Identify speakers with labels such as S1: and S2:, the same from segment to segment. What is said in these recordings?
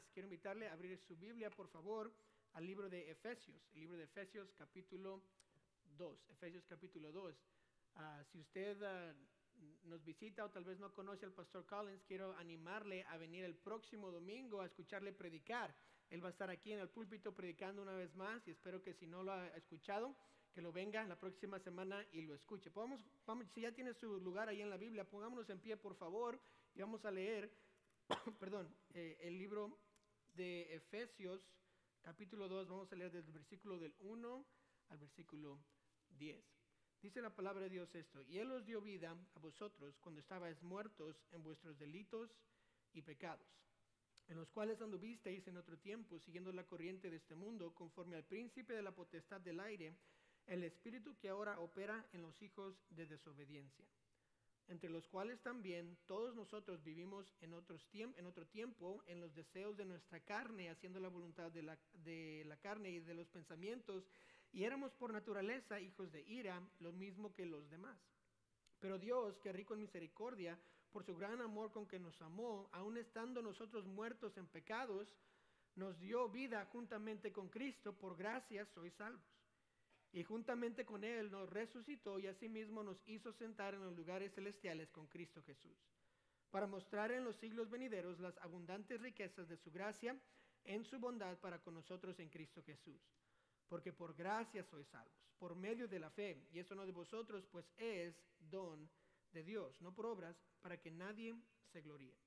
S1: más. Quiero invitarle a abrir su Biblia, por favor, al libro de Efesios, el libro de Efesios capítulo 2. Efesios capítulo 2. Si usted nos visita o tal vez no conoce al pastor Collins, quiero animarle a venir el próximo domingo a escucharle predicar. Él va a estar aquí en el púlpito predicando una vez más y espero que si no lo ha escuchado, que lo venga la próxima semana y lo escuche. Vamos, si ya tiene su lugar ahí en la Biblia, pongámonos en pie, por favor, y vamos a leer el libro de Efesios capítulo 2. Vamos a leer desde el versículo del 1 al versículo 10. Dice la palabra de Dios esto: y Él os dio vida a vosotros cuando estabais muertos en vuestros delitos y pecados, en los cuales anduvisteis en otro tiempo, siguiendo la corriente de este mundo, conforme al príncipe de la potestad del aire, el espíritu que ahora opera en los hijos de desobediencia, entre los cuales también todos nosotros vivimos en otro tiempo en los deseos de nuestra carne, haciendo la voluntad de la carne y de los pensamientos, y éramos por naturaleza hijos de ira, lo mismo que los demás. Pero Dios, que rico en misericordia, por su gran amor con que nos amó, aun estando nosotros muertos en pecados, nos dio vida juntamente con Cristo. Por gracia sois salvos. Y juntamente con Él nos resucitó y asimismo nos hizo sentar en los lugares celestiales con Cristo Jesús, para mostrar en los siglos venideros las abundantes riquezas de su gracia en su bondad para con nosotros en Cristo Jesús. Porque por gracia sois salvos, por medio de la fe, y eso no de vosotros, pues es don de Dios, no por obras, para que nadie se gloríe.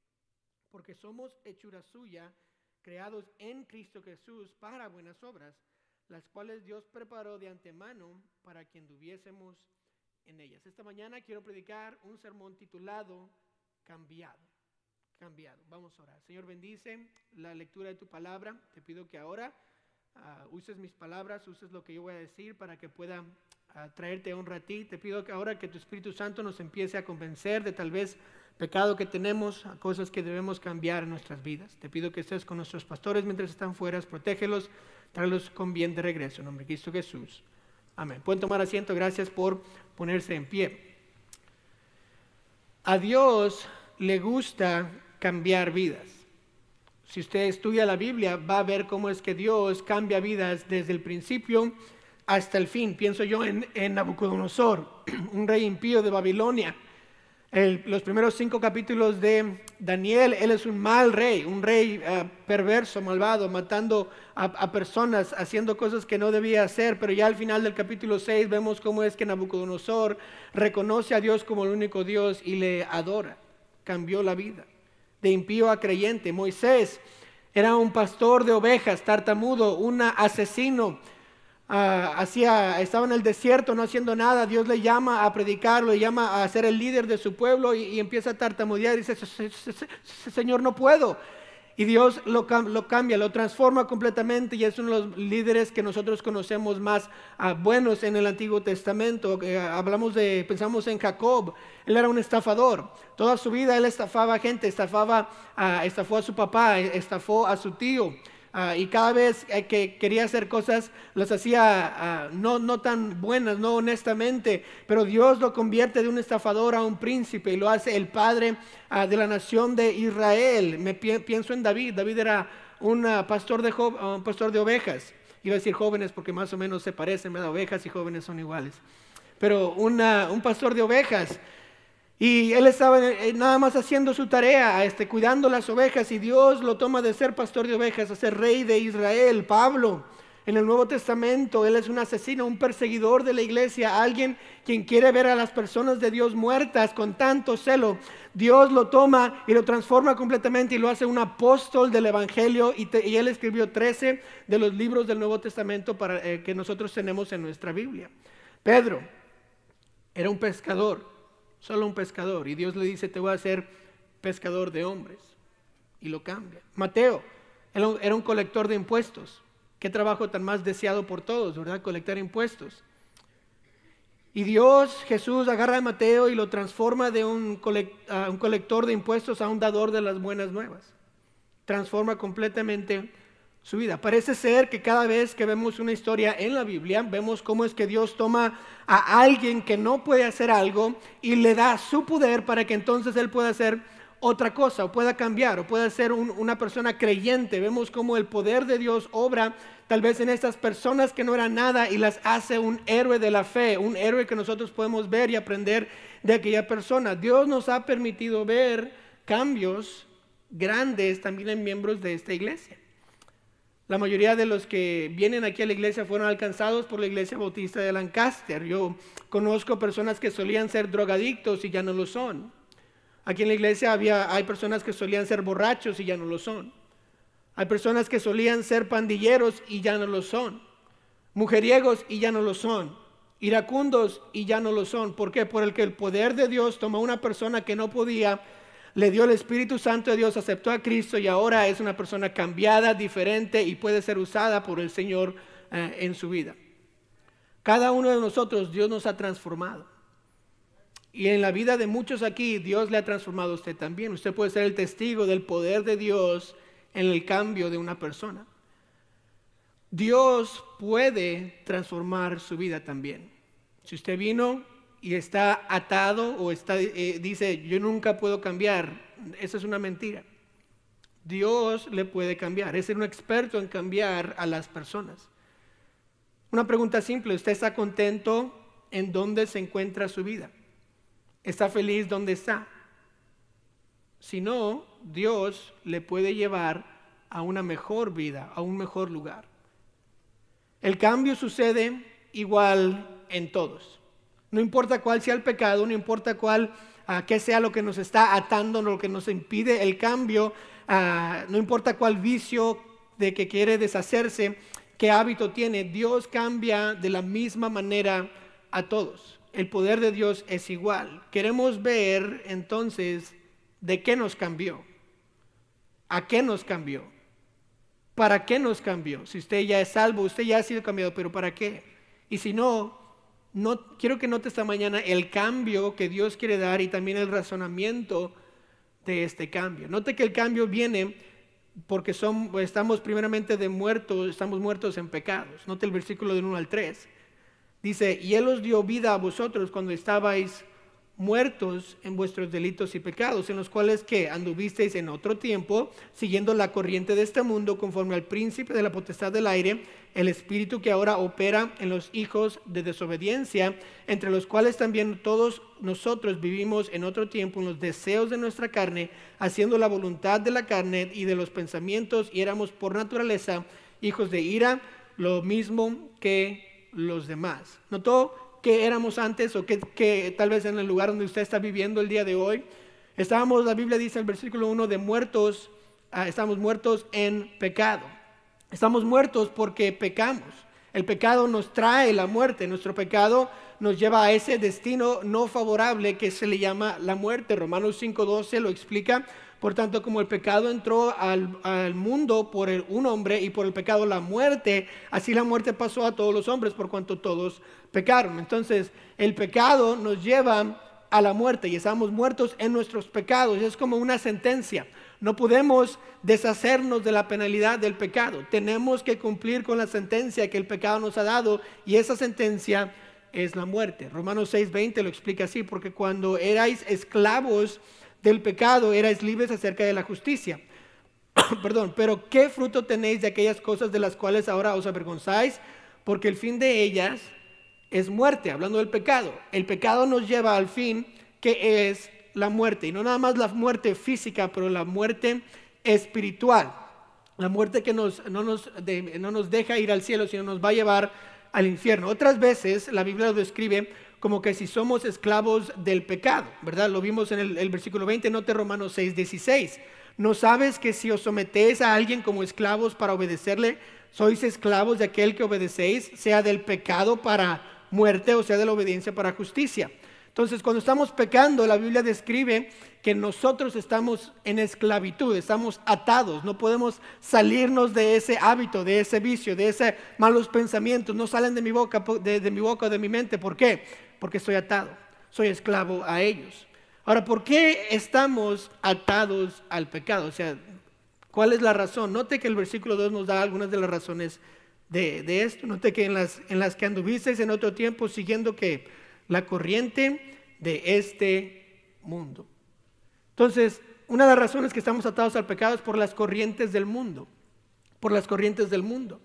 S1: Porque somos hechura suya, creados en Cristo Jesús para buenas obras, las cuales Dios preparó de antemano para que anduviésemos en ellas. Esta mañana quiero predicar un sermón titulado Cambiado. Vamos a orar. Señor, bendice la lectura de tu palabra. Te pido que ahora uses mis palabras, uses lo que yo voy a decir para que pueda traerte honra a ti. Te pido que ahora que tu Espíritu Santo nos empiece a convencer de tal vez pecado que tenemos, a cosas que debemos cambiar en nuestras vidas. Te pido que estés con nuestros pastores mientras están fuera, protégelos, tráelos con bien de regreso, en nombre de Cristo Jesús. Amén. Pueden tomar asiento. Gracias por ponerse en pie. A Dios le gusta cambiar vidas. Si usted estudia la Biblia, va a ver cómo es que Dios cambia vidas desde el principio hasta el fin. Pienso yo en Nabucodonosor, un rey impío de Babilonia. Los primeros 5 capítulos de Daniel, él es un mal rey, un rey perverso, malvado, matando a personas, haciendo cosas que no debía hacer. Pero ya al final del capítulo 6 vemos cómo es que Nabucodonosor reconoce a Dios como el único Dios y le adora. Cambió la vida de impío a creyente. Moisés era un pastor de ovejas, tartamudo, un asesino. Estaba en el desierto no haciendo nada. Dios le llama a predicar, le llama a ser el líder de su pueblo y empieza a tartamudear y dice: Señor, no puedo. Y Dios lo cambia, lo transforma completamente, y es uno de los líderes que nosotros conocemos más buenos en el Antiguo Testamento. Pensamos en Jacob. Él era un estafador. Toda su vida él estafaba gente, estafó a su papá, estafó a su tío. Y cada vez que quería hacer cosas, las hacía no tan buenas, no honestamente. Pero Dios lo convierte de un estafador a un príncipe y lo hace el padre de la nación de Israel. Pienso en David. David era un pastor de ovejas. Iba a decir jóvenes porque más o menos se parecen, ¿verdad? Ovejas y jóvenes son iguales. Pero un pastor de ovejas. Y él estaba nada más haciendo su tarea, cuidando las ovejas, y Dios lo toma de ser pastor de ovejas a ser rey de Israel. Pablo, en el Nuevo Testamento, él es un asesino, un perseguidor de la iglesia, alguien quien quiere ver a las personas de Dios muertas con tanto celo. Dios lo toma y lo transforma completamente y lo hace un apóstol del evangelio, y él escribió 13 de los libros del Nuevo Testamento que nosotros tenemos en nuestra Biblia. Pedro era un pescador. Solo un pescador, y Dios le dice: te voy a hacer pescador de hombres, y lo cambia. Mateo era un colector de impuestos. Qué trabajo tan más deseado por todos, ¿verdad? Colectar impuestos. Y Jesús agarra a Mateo y lo transforma de un colector de impuestos a un dador de las buenas nuevas. Transforma completamente su vida. Parece ser que cada vez que vemos una historia en la Biblia, vemos cómo es que Dios toma a alguien que no puede hacer algo y le da su poder para que entonces él pueda hacer otra cosa, o pueda cambiar, o pueda ser una persona creyente. Vemos cómo el poder de Dios obra tal vez en estas personas que no eran nada y las hace un héroe de la fe, un héroe que nosotros podemos ver y aprender de aquella persona. Dios nos ha permitido ver cambios grandes también en miembros de esta iglesia. La mayoría de los que vienen aquí a la iglesia fueron alcanzados por la iglesia bautista de Lancaster. Yo conozco personas que solían ser drogadictos y ya no lo son. Aquí en la iglesia hay personas que solían ser borrachos y ya no lo son. Hay personas que solían ser pandilleros y ya no lo son. Mujeriegos y ya no lo son. Iracundos y ya no lo son. ¿Por qué? Porque el poder de Dios tomó a una persona que no podía, le dio el Espíritu Santo de Dios, aceptó a Cristo y ahora es una persona cambiada, diferente y puede ser usada por el Señor en su vida. Cada uno de nosotros Dios nos ha transformado. Y en la vida de muchos aquí Dios le ha transformado a usted también. Usted puede ser el testigo del poder de Dios en el cambio de una persona. Dios puede transformar su vida también. Si usted vino y está atado o dice yo nunca puedo cambiar, eso es una mentira. Dios le puede cambiar, es un experto en cambiar a las personas. Una pregunta simple, ¿usted está contento en dónde se encuentra su vida? ¿Está feliz donde está? Si no, Dios le puede llevar a una mejor vida, a un mejor lugar. El cambio sucede igual en todos. No importa cuál sea el pecado, no importa qué sea lo que nos está atando, lo que nos impide el cambio, no importa cuál vicio de que quiere deshacerse, qué hábito tiene, Dios cambia de la misma manera a todos. El poder de Dios es igual. Queremos ver entonces de qué nos cambió, a qué nos cambió, para qué nos cambió. Si usted ya es salvo, usted ya ha sido cambiado, pero ¿para qué? Y si no, quiero que note esta mañana el cambio que Dios quiere dar y también el razonamiento de este cambio. Note que el cambio viene porque estamos primeramente estamos muertos en pecados. Note el versículo del 1 al 3. Dice, y Él os dio vida a vosotros cuando estabais muertos en vuestros delitos y pecados, en los cuales que anduvisteis en otro tiempo, siguiendo la corriente de este mundo, conforme al príncipe de la potestad del aire, el espíritu que ahora opera en los hijos de desobediencia, entre los cuales también todos nosotros vivimos en otro tiempo en los deseos de nuestra carne, haciendo la voluntad de la carne y de los pensamientos, y éramos por naturaleza hijos de ira, lo mismo que los demás. ¿Notó que éramos antes o que tal vez en el lugar donde usted está viviendo el día de hoy? La Biblia dice en el versículo 1 de muertos, estamos muertos en pecado. Estamos muertos porque pecamos. El pecado nos trae la muerte. Nuestro pecado nos lleva a ese destino no favorable que se le llama la muerte. Romanos 5:12 lo explica. Por tanto, como el pecado entró al mundo por un hombre y por el pecado la muerte, así la muerte pasó a todos los hombres por cuanto todos pecaron. Entonces, el pecado nos lleva a la muerte y estamos muertos en nuestros pecados. Es como una sentencia. No podemos deshacernos de la penalidad del pecado. Tenemos que cumplir con la sentencia que el pecado nos ha dado y esa sentencia es la muerte. Romanos 6:20 lo explica así, porque cuando erais esclavos del pecado, erais libres acerca de la justicia. Perdón, pero ¿qué fruto tenéis de aquellas cosas de las cuales ahora os avergonzáis? Porque el fin de ellas es muerte, hablando del pecado. El pecado nos lleva al fin que es la muerte, y no nada más la muerte física, pero la muerte espiritual. La muerte que no nos deja ir al cielo, sino nos va a llevar al infierno. Otras veces la Biblia lo describe como que si somos esclavos del pecado, ¿verdad? Lo vimos en el versículo 20, note Romanos 6:16. ¿No sabes que si os sometéis a alguien como esclavos para obedecerle, sois esclavos de aquel que obedecéis, sea del pecado para muerte o sea de la obediencia para justicia? Entonces, cuando estamos pecando, la Biblia describe que nosotros estamos en esclavitud, estamos atados, no podemos salirnos de ese hábito, de ese vicio, de esos malos pensamientos, no salen de mi boca, de mi boca o de mi mente. ¿Por qué? Porque estoy atado, soy esclavo a ellos. Ahora, ¿por qué estamos atados al pecado? O sea, ¿cuál es la razón? Note que el versículo 2 nos da algunas de las razones de esto. Note que en las que anduvisteis en otro tiempo siguiendo que la corriente de este mundo. Entonces, una de las razones que estamos atados al pecado es por las corrientes del mundo. Por las corrientes del mundo.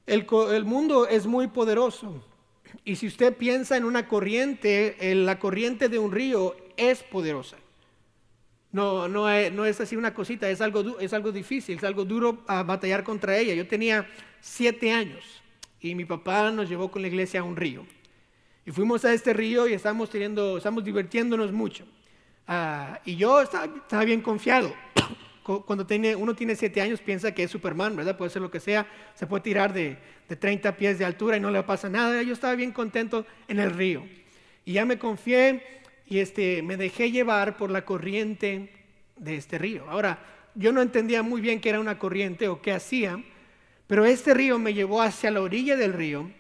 S1: El mundo es muy poderoso. Y si usted piensa en una corriente, la corriente de un río es poderosa. No es así una cosita, es algo difícil, es algo duro a batallar contra ella. Yo tenía 7 años y mi papá nos llevó con la iglesia a un río. Y fuimos a este río y estamos divirtiéndonos mucho. Y yo estaba bien confiado. Cuando uno tiene 7 años piensa que es Superman, ¿verdad? Puede ser lo que sea, se puede tirar de 30 pies de altura y no le pasa nada. Yo estaba bien contento en el río. Y ya me confié y me dejé llevar por la corriente de este río. Ahora, yo no entendía muy bien qué era una corriente o qué hacía, pero este río me llevó hacia la orilla del río.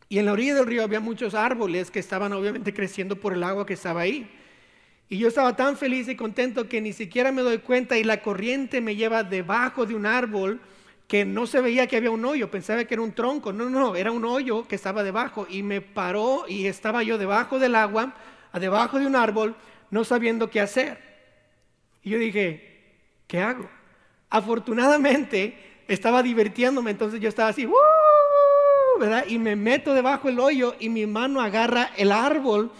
S1: Y en la orilla del río había muchos árboles que estaban obviamente creciendo por el agua que estaba ahí. Y yo estaba tan feliz y contento que ni siquiera me doy cuenta y la corriente me lleva debajo de un árbol que no se veía que había un hoyo, pensaba que era un tronco. No, era un hoyo que estaba debajo y me paró y estaba yo debajo del agua, debajo de un árbol, no sabiendo qué hacer. Y yo dije, ¿qué hago? Afortunadamente estaba divirtiéndome, entonces yo estaba así, ¿verdad? Y me meto debajo del hoyo y mi mano agarra el árbol.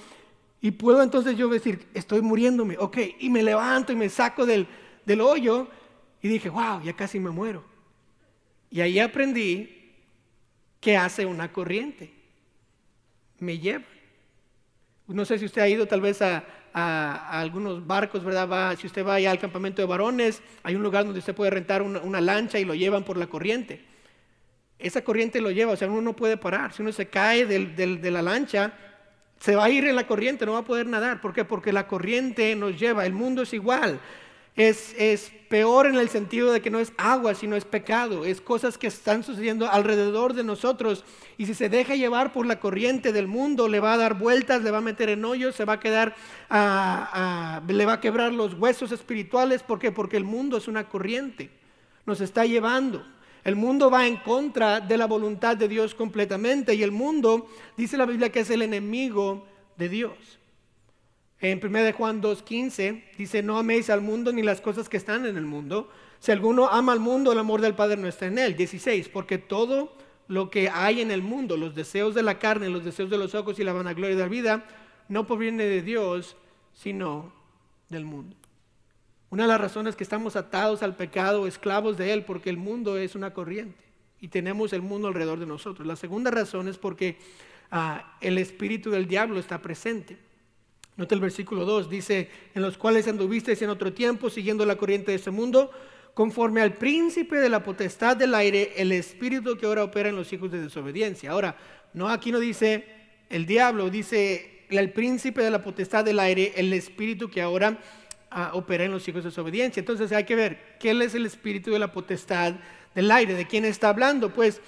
S1: Y puedo entonces yo decir, estoy muriéndome, ok, y me levanto y me saco del hoyo y dije, wow, ya casi me muero. Y ahí aprendí qué hace una corriente, me lleva. No sé si usted ha ido tal vez a algunos barcos, ¿verdad? Si usted va allá al campamento de varones, hay un lugar donde usted puede rentar una lancha y lo llevan por la corriente. Esa corriente lo lleva, o sea, uno no puede parar, si uno se cae de la lancha, se va a ir en la corriente, no va a poder nadar. ¿Por qué? Porque la corriente nos lleva. El mundo es igual. Es peor en el sentido de que no es agua, sino es pecado. Es cosas que están sucediendo alrededor de nosotros. Y si se deja llevar por la corriente del mundo, le va a dar vueltas, le va a meter en hoyos, se va a quedar, le va a quebrar los huesos espirituales. ¿Por qué? Porque el mundo es una corriente. Nos está llevando. El mundo va en contra de la voluntad de Dios completamente y el mundo, dice la Biblia, que es el enemigo de Dios. En 1 Juan 2:15 dice, no améis al mundo ni las cosas que están en el mundo. Si alguno ama al mundo, el amor del Padre no está en él. 16, porque todo lo que hay en el mundo, los deseos de la carne, los deseos de los ojos y la vanagloria de la vida, no proviene de Dios, sino del mundo. Una de las razones que estamos atados al pecado, esclavos de él, porque el mundo es una corriente y tenemos el mundo alrededor de nosotros. La segunda razón es porque el espíritu del diablo está presente. Nota el versículo 2, dice, en los cuales anduvisteis en otro tiempo siguiendo la corriente de este mundo, conforme al príncipe de la potestad del aire, el espíritu que ahora opera en los hijos de desobediencia. Ahora, aquí no dice el diablo, dice el príncipe de la potestad del aire, el espíritu que ahora opera en los hijos de desobediencia. Entonces hay que ver, ¿qué es el espíritu de la potestad del aire? ¿De quién está hablando? Pues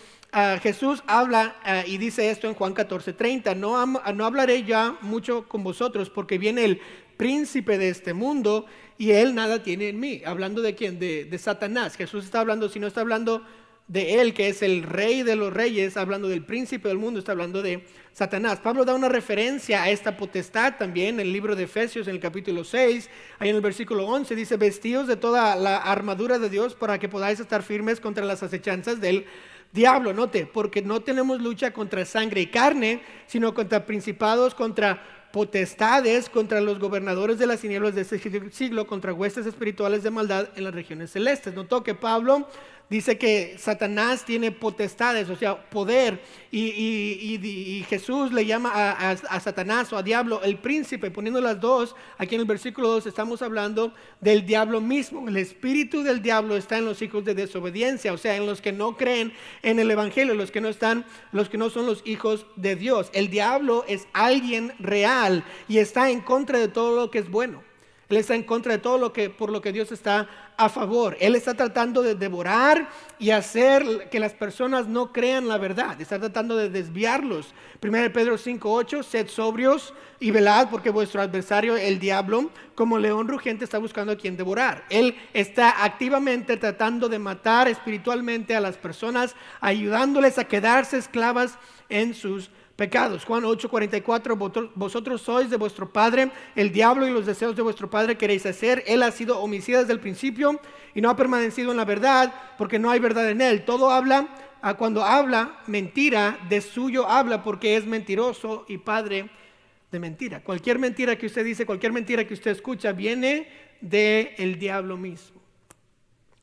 S1: Jesús habla y dice esto en Juan 14:30, no hablaré ya mucho con vosotros porque viene el príncipe de este mundo y él nada tiene en mí. Hablando de quién, de Satanás. Jesús está hablando, si no está hablando de él, que es el rey de los reyes, hablando del príncipe del mundo, está hablando de Satanás. Pablo da una referencia a esta potestad también en el libro de Efesios, en el capítulo 6, ahí en el versículo 11, dice, vestíos de toda la armadura de Dios para que podáis estar firmes contra las acechanzas del diablo. Note, porque no tenemos lucha contra sangre y carne, sino contra principados, contra potestades, contra los gobernadores de las tinieblas de este siglo, contra huestes espirituales de maldad en las regiones celestes. Notó que Pablo dice que Satanás tiene potestades, o sea, poder, y Jesús le llama a Satanás o a diablo el príncipe, poniendo las dos. Aquí en el versículo 2 estamos hablando del diablo mismo. El espíritu del diablo está en los hijos de desobediencia, o sea, en los que no creen en el evangelio, los que no son los hijos de Dios. El diablo es alguien real y está en contra de todo lo que es bueno. Él está en contra de todo por lo que Dios está a favor. Él está tratando de devorar y hacer que las personas no crean la verdad. Está tratando de desviarlos. 1 Pedro 5:8, sed sobrios y velad, porque vuestro adversario, el diablo, como león rugiente, está buscando a quien devorar. Él está activamente tratando de matar espiritualmente a las personas, ayudándoles a quedarse esclavas en sus pecados. Juan 8:44, vosotros sois de vuestro padre el diablo y los deseos de vuestro padre queréis hacer. Él ha sido homicida desde el principio y no ha permanecido en la verdad, porque no hay verdad en él. Todo habla, cuando habla mentira, de suyo habla, porque es mentiroso y padre de mentira. Cualquier mentira que usted dice, cualquier mentira que usted escucha, viene del diablo mismo.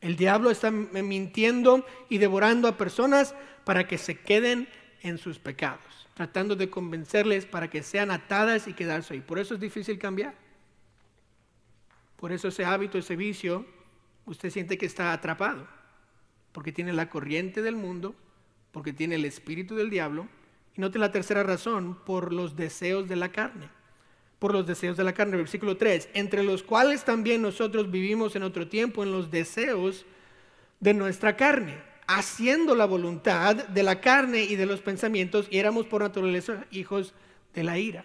S1: El diablo está mintiendo y devorando a personas para que se queden en sus pecados, tratando de convencerles para que sean atadas y quedarse ahí. Por eso es difícil cambiar. Por eso ese hábito, ese vicio, usted siente que está atrapado, porque tiene la corriente del mundo, porque tiene el espíritu del diablo. Y note la tercera razón: por los deseos de la carne. Por los deseos de la carne, versículo 3, entre los cuales también nosotros vivimos en otro tiempo en los deseos de nuestra carne, haciendo la voluntad de la carne y de los pensamientos, y éramos por naturaleza hijos de la ira.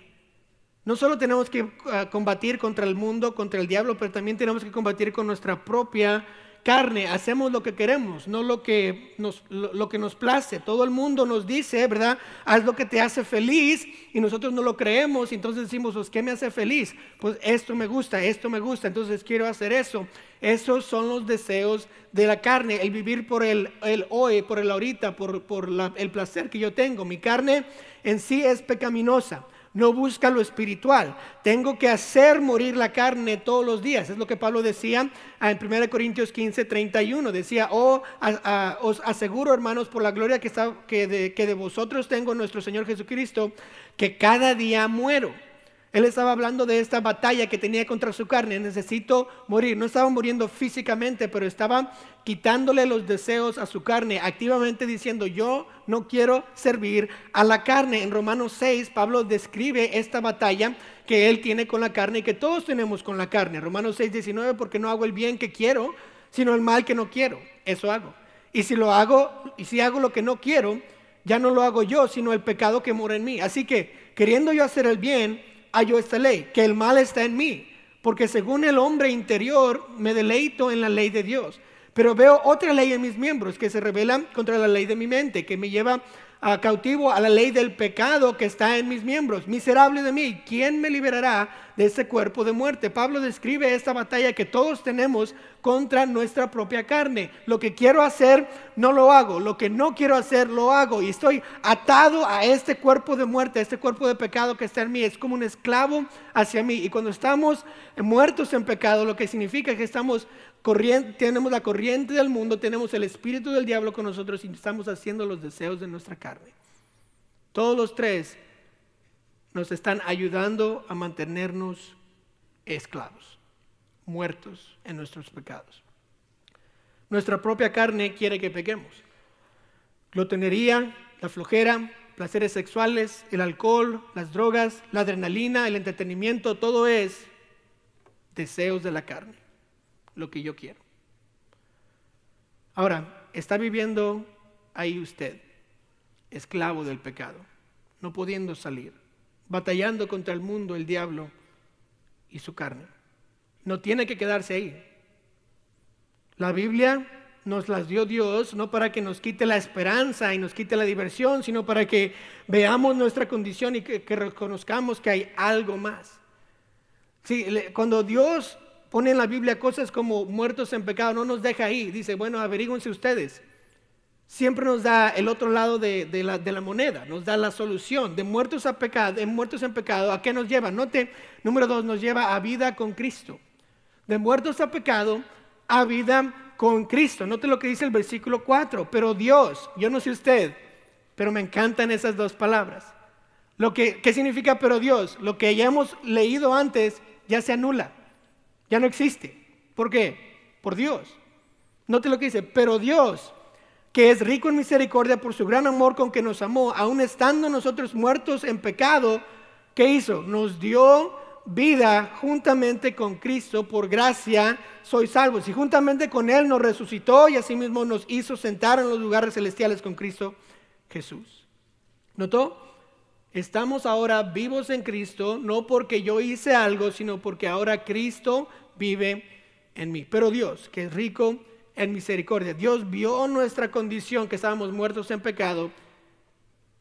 S1: No solo tenemos que combatir contra el mundo, contra el diablo, pero también tenemos que combatir con nuestra propia carne. Hacemos lo que queremos, no lo que nos place. Todo el mundo nos dice, ¿verdad? Haz lo que te hace feliz, y nosotros no lo creemos, y entonces decimos, pues, ¿qué me hace feliz? Pues esto me gusta, entonces quiero hacer eso. Esos son los deseos de la carne, el vivir por el hoy, por el ahorita, por el placer que yo tengo. Mi carne en sí es pecaminosa. No busca lo espiritual. Tengo que hacer morir la carne todos los días. Es lo que Pablo decía en 1 Corintios 15:31. Decía, os aseguro, hermanos, por la gloria que de vosotros tengo en nuestro Señor Jesucristo, que cada día muero. Él estaba hablando de esta batalla que tenía contra su carne. Necesito morir. No estaba muriendo físicamente, pero estaba quitándole los deseos a su carne, activamente diciendo, yo no quiero servir a la carne. En Romanos 6, Pablo describe esta batalla que él tiene con la carne y que todos tenemos con la carne. Romanos 6:19, porque no hago el bien que quiero, sino el mal que no quiero. Eso hago. Y si hago lo que no quiero, ya no lo hago yo, sino el pecado que mora en mí. Así que, queriendo yo hacer el bien, hallo esta ley, que el mal está en mí, porque según el hombre interior me deleito en la ley de Dios, pero veo otra ley en mis miembros que se rebela contra la ley de mi mente, que me lleva cautivo a la ley del pecado que está en mis miembros. Miserable de mí, ¿quién me liberará de este cuerpo de muerte? Pablo describe esta batalla que todos tenemos contra nuestra propia carne. Lo que quiero hacer no lo hago, lo que no quiero hacer lo hago, y estoy atado a este cuerpo de muerte, a este cuerpo de pecado que está en mí. Es como un esclavo hacia mí. Y cuando estamos muertos en pecado, lo que significa que tenemos la corriente del mundo, tenemos el espíritu del diablo con nosotros y estamos haciendo los deseos de nuestra carne. Todos los tres nos están ayudando a mantenernos esclavos, muertos en nuestros pecados. Nuestra propia carne quiere que pequemos. Glotonería, la flojera, placeres sexuales, el alcohol, las drogas, la adrenalina, el entretenimiento, todo es deseos de la carne, lo que yo quiero. Ahora, está viviendo ahí usted, esclavo del pecado, no pudiendo salir, batallando contra el mundo, el diablo y su carne. No tiene que quedarse ahí. La Biblia nos las dio Dios no para que nos quite la esperanza y nos quite la diversión, sino para que veamos nuestra condición y que reconozcamos que hay algo más. Sí, cuando Dios pone en la Biblia cosas como muertos en pecado, no nos deja ahí. Dice, bueno, averígüense ustedes. Siempre nos da el otro lado de la moneda, nos da la solución. De muertos en pecado, ¿a qué nos lleva? Note, número 2, nos lleva a vida con Cristo. De muertos a pecado, a vida con Cristo. Note lo que dice el versículo 4. Pero Dios, yo no sé usted, pero me encantan esas dos palabras. ¿Qué significa pero Dios? Lo que ya hemos leído antes ya se anula, ya no existe. ¿Por qué? Por Dios. Note lo que dice, pero Dios, que es rico en misericordia por su gran amor con que nos amó, aun estando nosotros muertos en pecado, ¿qué hizo? Nos dio vida juntamente con Cristo, por gracia sois salvos. Y juntamente con Él nos resucitó y asimismo nos hizo sentar en los lugares celestiales con Cristo Jesús. ¿Notó? Estamos ahora vivos en Cristo, no porque yo hice algo, sino porque ahora Cristo vive en mí. Pero Dios, que es rico en misericordia, Dios vio nuestra condición, que estábamos muertos en pecado,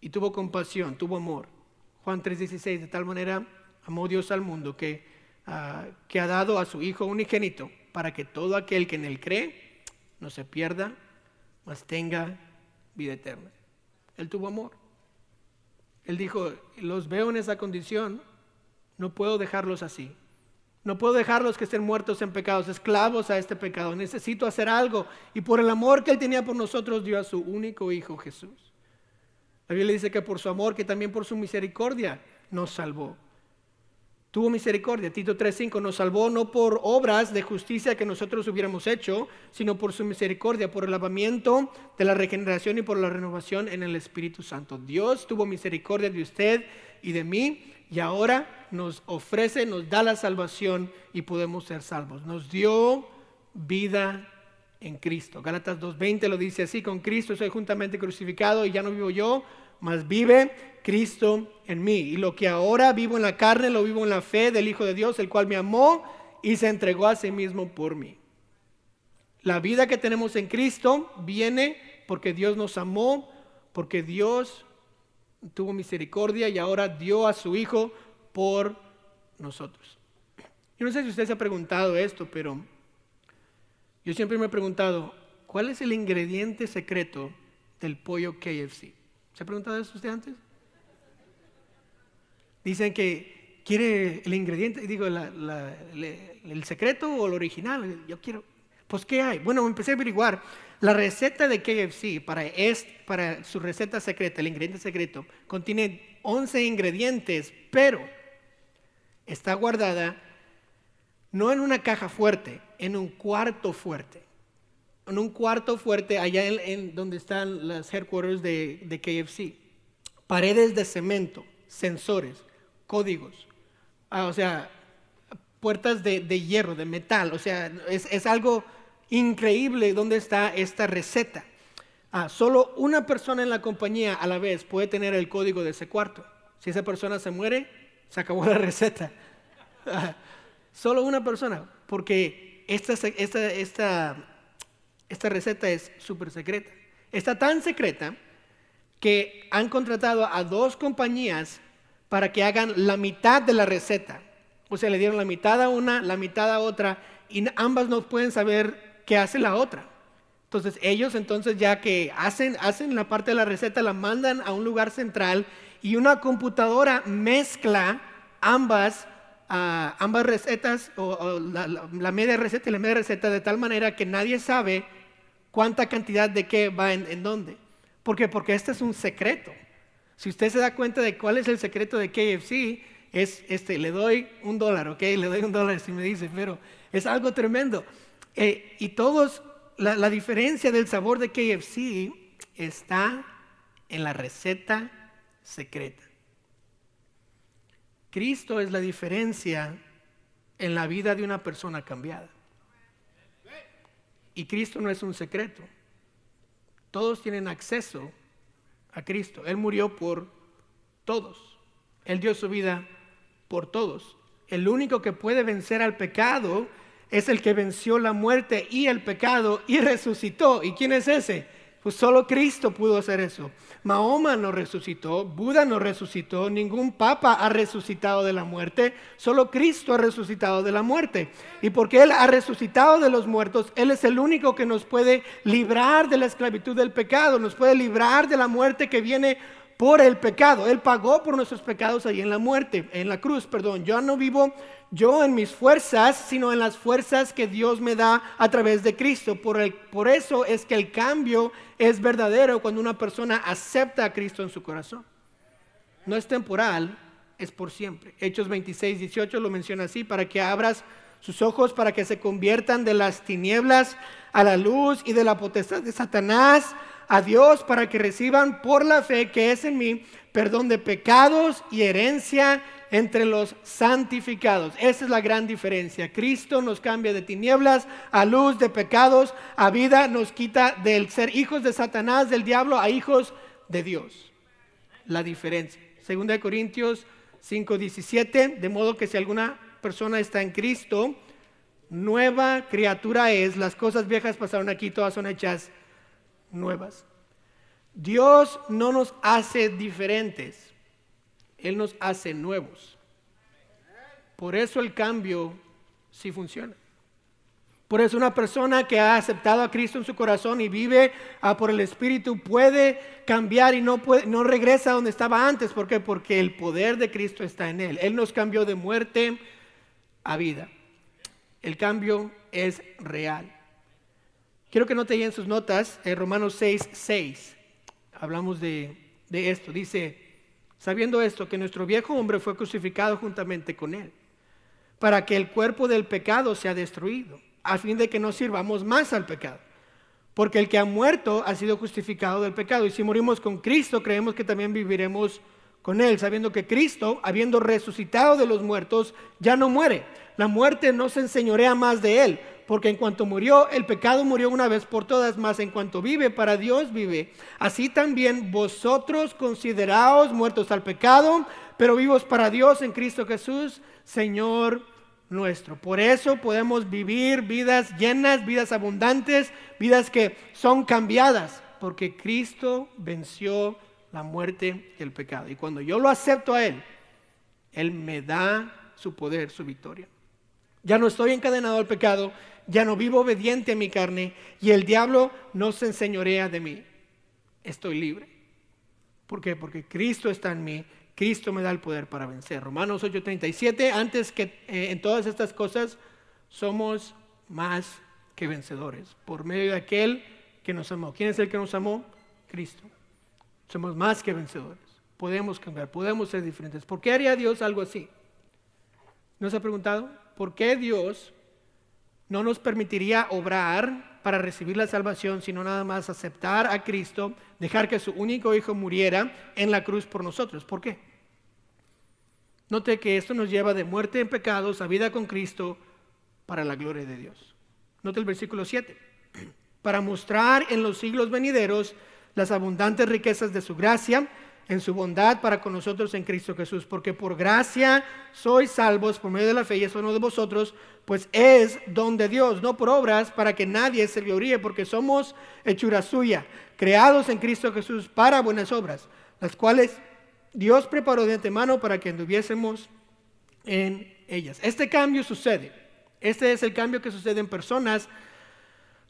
S1: y tuvo compasión, tuvo amor. Juan 3:16, de tal manera amó Dios al mundo que ha dado a su Hijo unigénito para que todo aquel que en él cree no se pierda, mas tenga vida eterna. Él tuvo amor. Él dijo, los veo en esa condición, no puedo dejarlos así. No puedo dejarlos que estén muertos en pecados, esclavos a este pecado. Necesito hacer algo. Y por el amor que Él tenía por nosotros, dio a su único Hijo Jesús. La Biblia dice que por su amor, que también por su misericordia, nos salvó. Tuvo misericordia. Tito 3:5 nos salvó no por obras de justicia que nosotros hubiéramos hecho, sino por su misericordia, por el lavamiento de la regeneración y por la renovación en el Espíritu Santo. Dios tuvo misericordia de usted y de mí, y ahora nos ofrece, nos da la salvación y podemos ser salvos. Nos dio vida en Cristo. Gálatas 2:20 lo dice así: con Cristo soy juntamente crucificado y ya no vivo yo, mas vive Cristo en mí. Y lo que ahora vivo en la carne, lo vivo en la fe del Hijo de Dios, el cual me amó y se entregó a sí mismo por mí. La vida que tenemos en Cristo viene porque Dios nos amó, porque Dios tuvo misericordia y ahora dio a su Hijo por nosotros. Yo no sé si usted se ha preguntado esto, pero yo siempre me he preguntado, ¿cuál es el ingrediente secreto del pollo KFC? ¿Se ha preguntado eso usted antes? Dicen que quiere el ingrediente, digo, el secreto o el original. Yo quiero, pues ¿qué hay? Bueno, empecé a averiguar. La receta de KFC para su receta secreta, el ingrediente secreto, contiene 11 ingredientes, pero está guardada no en una caja fuerte, en un cuarto fuerte. En un cuarto fuerte allá en donde están las headquarters de KFC. Paredes de cemento, sensores, códigos, o sea, puertas de hierro, de metal. O sea, es algo increíble donde está esta receta. Solo una persona en la compañía a la vez puede tener el código de ese cuarto. Si esa persona se muere, se acabó la receta. Solo una persona, porque esta receta es súper secreta. Está tan secreta que han contratado a 2 compañías para que hagan la mitad de la receta. O sea, le dieron la mitad a una, la mitad a otra, y ambas no pueden saber qué hace la otra. Entonces ellos ya que hacen la parte de la receta, la mandan a un lugar central y una computadora mezcla ambas recetas, o la media receta y la media receta, de tal manera que nadie sabe cuánta cantidad de qué va en dónde. ¿Por qué? Porque este es un secreto. Si usted se da cuenta de cuál es el secreto de KFC, le doy $1, ¿ok? Le doy $1 si me dice, pero es algo tremendo. Y todos, la diferencia del sabor de KFC está en la receta secreta. Cristo es la diferencia en la vida de una persona cambiada. Y Cristo no es un secreto. Todos tienen acceso a Cristo. Él murió por todos. Él dio su vida por todos. El único que puede vencer al pecado es el que venció la muerte y el pecado y resucitó. ¿Y quién es ese? Pues solo Cristo pudo hacer eso. Mahoma no resucitó, Buda no resucitó, ningún papa ha resucitado de la muerte, solo Cristo ha resucitado de la muerte. Y porque Él ha resucitado de los muertos, Él es el único que nos puede librar de la esclavitud del pecado, nos puede librar de la muerte que viene por el pecado. Él pagó por nuestros pecados ahí en la cruz. Yo no vivo yo en mis fuerzas, sino en las fuerzas que Dios me da a través de Cristo. Por eso es que el cambio es verdadero cuando una persona acepta a Cristo en su corazón. No es temporal, es por siempre. Hechos 26:18 lo menciona así: para que abras sus ojos, para que se conviertan de las tinieblas a la luz y de la potestad de Satanás a Dios, para que reciban por la fe que es en mí perdón de pecados y herencia entre los santificados. Esa es la gran diferencia. Cristo nos cambia de tinieblas a luz, de pecados a vida, nos quita del ser hijos de Satanás, del diablo, a hijos de Dios. La diferencia. 2 Corintios 5:17, de modo que si alguna persona está en Cristo, nueva criatura es, las cosas viejas pasaron aquí, todas son hechas nuevas. Dios no nos hace diferentes, Él nos hace nuevos. Por eso el cambio sí funciona. Por eso una persona que ha aceptado a Cristo en su corazón y vive por el Espíritu puede cambiar y no regresa a donde estaba antes. ¿Por qué? Porque el poder de Cristo está en Él. Él nos cambió de muerte a vida. El cambio es real. Quiero que note ahí en sus notas, Romanos 6:6. Hablamos de esto. Dice, sabiendo esto, que nuestro viejo hombre fue crucificado juntamente con Él, para que el cuerpo del pecado sea destruido, a fin de que no sirvamos más al pecado. Porque el que ha muerto ha sido justificado del pecado. Y si morimos con Cristo, creemos que también viviremos con Él, sabiendo que Cristo, habiendo resucitado de los muertos, ya no muere. La muerte no se enseñorea más de Él, porque en cuanto murió, el pecado murió una vez por todas, mas en cuanto vive, para Dios vive. Así también vosotros consideraos muertos al pecado, pero vivos para Dios en Cristo Jesús, Señor nuestro. Por eso podemos vivir vidas llenas, vidas abundantes, vidas que son cambiadas, porque Cristo venció la muerte y el pecado. Y cuando yo lo acepto a Él, Él me da su poder, su victoria. Ya no estoy encadenado al pecado, ya no vivo obediente a mi carne y el diablo no se enseñorea de mí. Estoy libre. ¿Por qué? Porque Cristo está en mí. Cristo me da el poder para vencer. Romanos 8:37, antes que en todas estas cosas somos más que vencedores por medio de aquel que nos amó. ¿Quién es el que nos amó? Cristo. Somos más que vencedores. Podemos cambiar, podemos ser diferentes. ¿Por qué haría Dios algo así? ¿No se ha preguntado? ¿Por qué Dios no nos permitiría obrar para recibir la salvación, sino nada más aceptar a Cristo, dejar que su único hijo muriera en la cruz por nosotros? ¿Por qué? Note que esto nos lleva de muerte en pecados a vida con Cristo para la gloria de Dios. Note el versículo 7. Para mostrar en los siglos venideros las abundantes riquezas de su gracia, en su bondad para con nosotros en Cristo Jesús. Porque por gracia sois salvos por medio de la fe, y eso no de vosotros, pues es don de Dios, no por obras, para que nadie se gloríe, porque somos hechura suya, creados en Cristo Jesús para buenas obras, las cuales Dios preparó de antemano para que anduviésemos en ellas. Este cambio sucede. Este es el cambio que sucede en personas.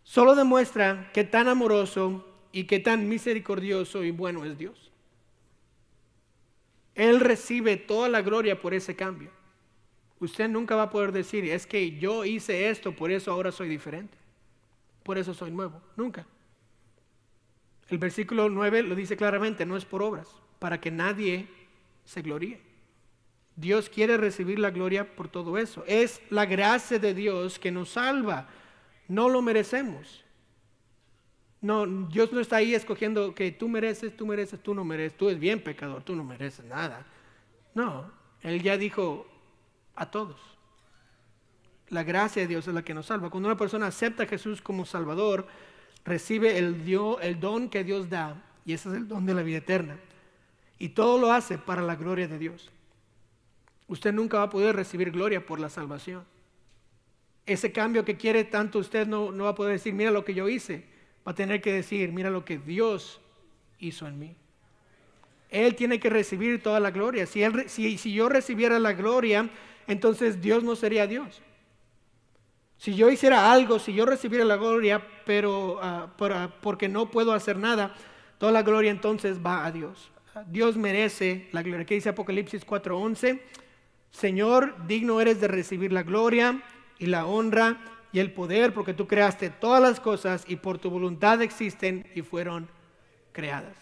S1: Solo demuestra qué tan amoroso y qué tan misericordioso y bueno es Dios. Él recibe toda la gloria por ese cambio. Usted nunca va a poder decir, es que yo hice esto, por eso ahora soy diferente. Por eso soy nuevo. Nunca. El versículo 9 lo dice claramente, no es por obras, para que nadie se gloríe. Dios quiere recibir la gloria por todo eso. Es la gracia de Dios que nos salva. No lo merecemos. No, Dios no está ahí escogiendo que tú mereces, tú no mereces. Tú eres bien pecador, tú no mereces nada. No, Él ya dijo a todos. La gracia de Dios es la que nos salva. Cuando una persona acepta a Jesús como Salvador, recibe el don que Dios da, y ese es el don de la vida eterna. Y todo lo hace para la gloria de Dios. Usted nunca va a poder recibir gloria por la salvación. Ese cambio que quiere tanto usted no va a poder decir, mira lo que yo hice. Va a tener que decir, mira lo que Dios hizo en mí. Él tiene que recibir toda la gloria. Si yo recibiera la gloria, entonces Dios no sería Dios. Si yo hiciera algo, si yo recibiera la gloria, pero porque no puedo hacer nada, toda la gloria entonces va a Dios. Dios merece la gloria. ¿Qué dice Apocalipsis 4:11? Señor, digno eres de recibir la gloria y la honra y el poder, porque tú creaste todas las cosas y por tu voluntad existen y fueron creadas.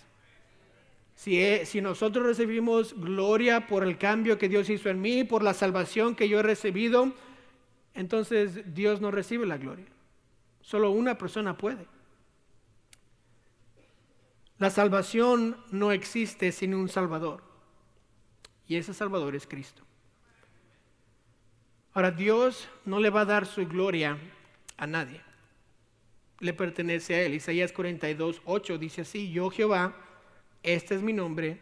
S1: Si nosotros recibimos gloria por el cambio que Dios hizo en mí, por la salvación que yo he recibido, entonces Dios no recibe la gloria. Solo una persona puede. La salvación no existe sin un Salvador. Y ese Salvador es Cristo. Ahora, Dios no le va a dar su gloria a nadie. Le pertenece a Él. Isaías 42:8 dice así: Yo Jehová, este es mi nombre,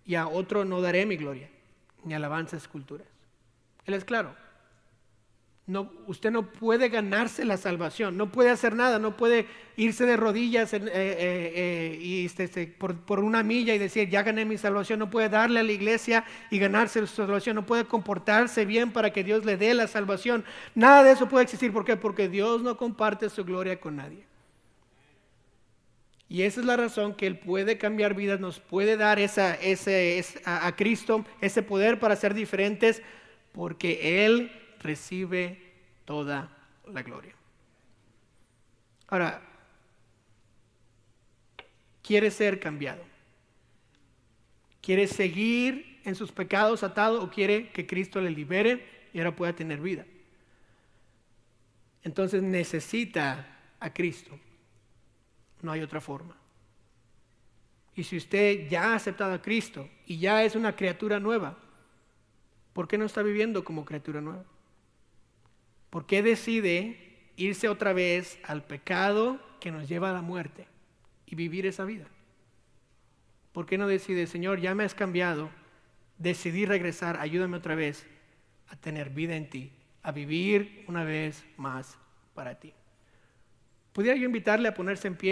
S1: y a otro no daré mi gloria, ni alabanzas esculturas. Él es claro. No, usted no puede ganarse la salvación, no puede hacer nada, no puede irse de rodillas por una milla y decir, ya gané mi salvación. No puede darle a la iglesia y ganarse su salvación, no puede comportarse bien para que Dios le dé la salvación. Nada de eso puede existir. ¿Por qué? Porque Dios no comparte su gloria con nadie. Y esa es la razón que Él puede cambiar vidas, nos puede dar a Cristo ese poder para ser diferentes, porque Él recibe toda la gloria. Ahora, quiere ser cambiado. ¿Quiere seguir en sus pecados atado o quiere que Cristo le libere y ahora pueda tener vida? Entonces necesita a Cristo. No hay otra forma. Y si usted ya ha aceptado a Cristo y ya es una criatura nueva, ¿por qué no está viviendo como criatura nueva? ¿Por qué decide irse otra vez al pecado que nos lleva a la muerte y vivir esa vida? ¿Por qué no decide, Señor, ya me has cambiado, decidí regresar, ayúdame otra vez a tener vida en ti, a vivir una vez más para ti? ¿Pudiera yo invitarle a ponerse en pie?